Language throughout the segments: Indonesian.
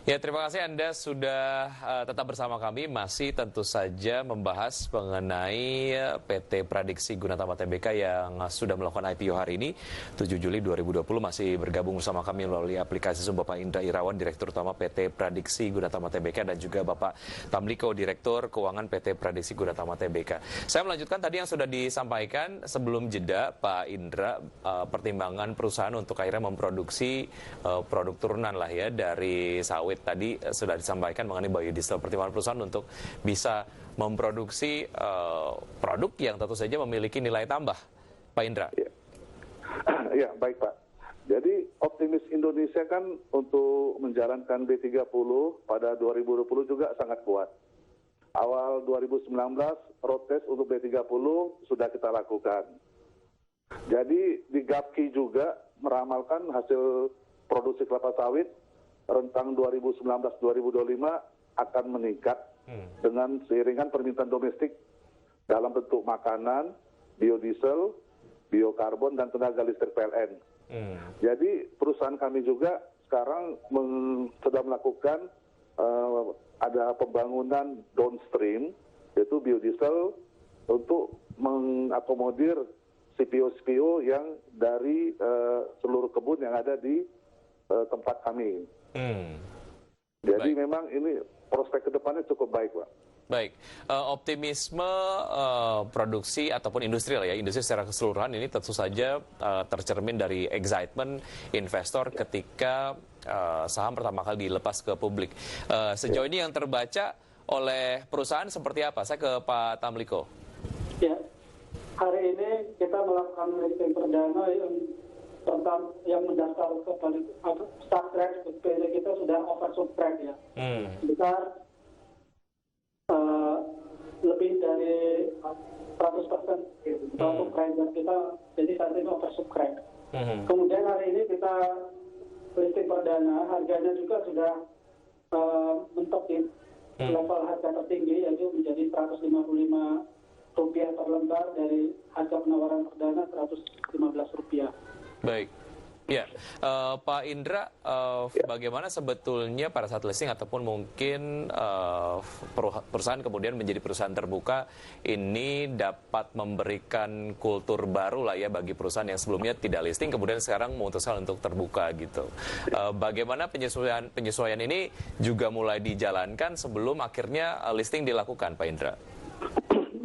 Ya, terima kasih Anda sudah tetap bersama kami. Masih tentu saja membahas mengenai PT Pradiksi Gunatama Tbk yang sudah melakukan IPO hari ini, 7 Juli 2020. Masih bergabung bersama kami melalui aplikasi Zoom Bapak Indra Irawan, Direktur Utama PT Pradiksi Gunatama Tbk, dan juga Bapak Tamliko, Direktur Keuangan PT Pradiksi Gunatama Tbk. Saya melanjutkan tadi yang sudah disampaikan sebelum jeda, Pak Indra, pertimbangan perusahaan untuk akhirnya memproduksi produk turunan lah ya dari sawit. Tadi sudah disampaikan mengenai biodiesel, pertimbangan perusahaan untuk bisa memproduksi produk yang tentu saja memiliki nilai tambah. Pak Indra. Ya, baik Pak. Jadi optimis Indonesia kan untuk menjalankan B30 pada 2020 juga sangat kuat. Awal 2019 road test untuk B30 sudah kita lakukan. Jadi di GAPKI juga meramalkan hasil produksi kelapa sawit rentang 2019-2025 akan meningkat dengan seiringan permintaan domestik dalam bentuk makanan, biodiesel, biokarbon, dan tenaga listrik PLN. Jadi perusahaan kami juga sekarang sedang melakukan ada pembangunan downstream, yaitu biodiesel, untuk mengakomodir CPO-CPO yang dari seluruh kebun yang ada di tempat kami. Jadi baik. Memang ini prospek kedepannya cukup baik, Pak. Baik, optimisme produksi ataupun industri lah ya, industri secara keseluruhan ini tentu saja tercermin dari excitement investor ketika saham pertama kali dilepas ke publik. Sejauh ini yang terbaca oleh perusahaan seperti apa? Saya ke Pak Tamliko. Ya, hari ini kita melakukan listing perdana tentang yang mendaftar ke stock trade PT kita sudah oversubscribed ya. Sebesar lebih dari 100% untuk price kita, jadi saat ini oversubscribed. Kemudian hari ini kita listing perdana, harganya juga sudah mentok di level harga tertinggi, yaitu menjadi Rp155 per lembar dari harga penawaran perdana Rp115. Baik, ya Pak Indra, bagaimana sebetulnya pada saat listing ataupun mungkin perusahaan kemudian menjadi perusahaan terbuka ini dapat memberikan kultur baru lah ya bagi perusahaan yang sebelumnya tidak listing kemudian sekarang memutuskan untuk terbuka gitu. Bagaimana penyesuaian ini juga mulai dijalankan sebelum akhirnya listing dilakukan, Pak Indra?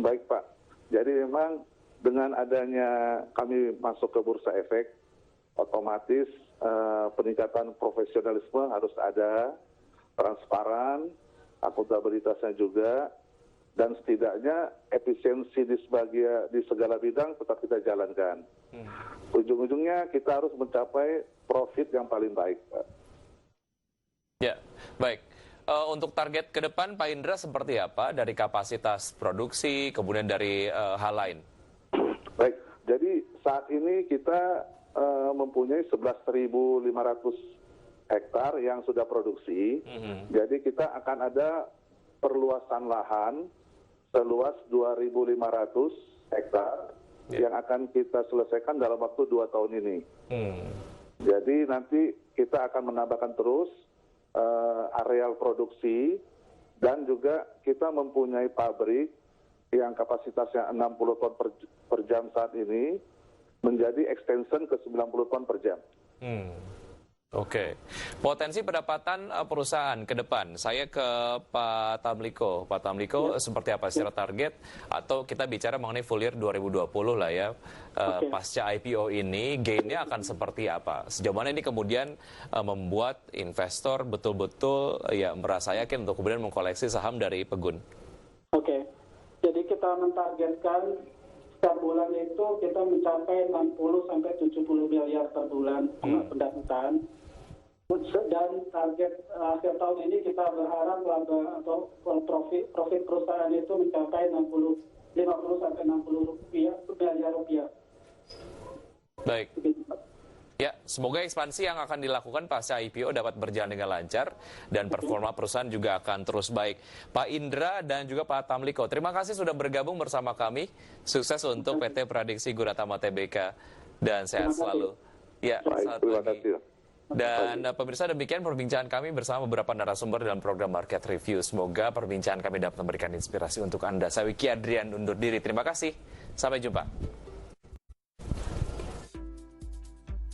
Baik Pak, jadi memang dengan adanya kami masuk ke Bursa Efek, otomatis peningkatan profesionalisme harus ada, transparan, akuntabilitasnya juga, dan setidaknya efisiensi di segala bidang tetap kita jalankan. Ujung-ujungnya kita harus mencapai profit yang paling baik, Pak. Ya, baik. Untuk target ke depan, Pak Indra, seperti apa dari kapasitas produksi, kemudian dari hal lain? Baik, jadi saat ini kita mempunyai 11.500 hektar yang sudah produksi. Jadi kita akan ada perluasan lahan seluas 2.500 hektar yang akan kita selesaikan dalam waktu 2 tahun ini. Jadi nanti kita akan menambahkan terus areal produksi, dan juga kita mempunyai pabrik yang kapasitasnya 60 ton per jam saat ini menjadi extension ke 90 ton per jam. Oke. Potensi pendapatan perusahaan ke depan, saya ke Pak Tamliko. Pak Tamliko, seperti apa secara target? Atau kita bicara mengenai full year 2020 lah ya. Pasca IPO ini, gain-nya akan seperti apa? Sejauh mana ini kemudian membuat investor betul-betul ya merasa yakin untuk kemudian mengkoleksi saham dari Pegun? Oke. Jadi kita mentargetkan setiap bulan itu kita mencapai 60-70 miliar per bulan pendapatan. Dan target akhir tahun ini kita berharap laba atau profit perusahaan itu mencapai 50-60 miliar rupiah. Baik. Ya, semoga ekspansi yang akan dilakukan pasca IPO dapat berjalan dengan lancar dan performa perusahaan juga akan terus baik. Pak Indra dan juga Pak Tamliko, terima kasih sudah bergabung bersama kami. Sukses untuk PT Pradiksi Gunatama Tbk dan sehat selalu. Ya, selamat pagi. Dan pemirsa, demikian perbincangan kami bersama beberapa narasumber dalam program Market Review. Semoga perbincangan kami dapat memberikan inspirasi untuk Anda. Saya Wiki Adrian undur diri. Terima kasih. Sampai jumpa.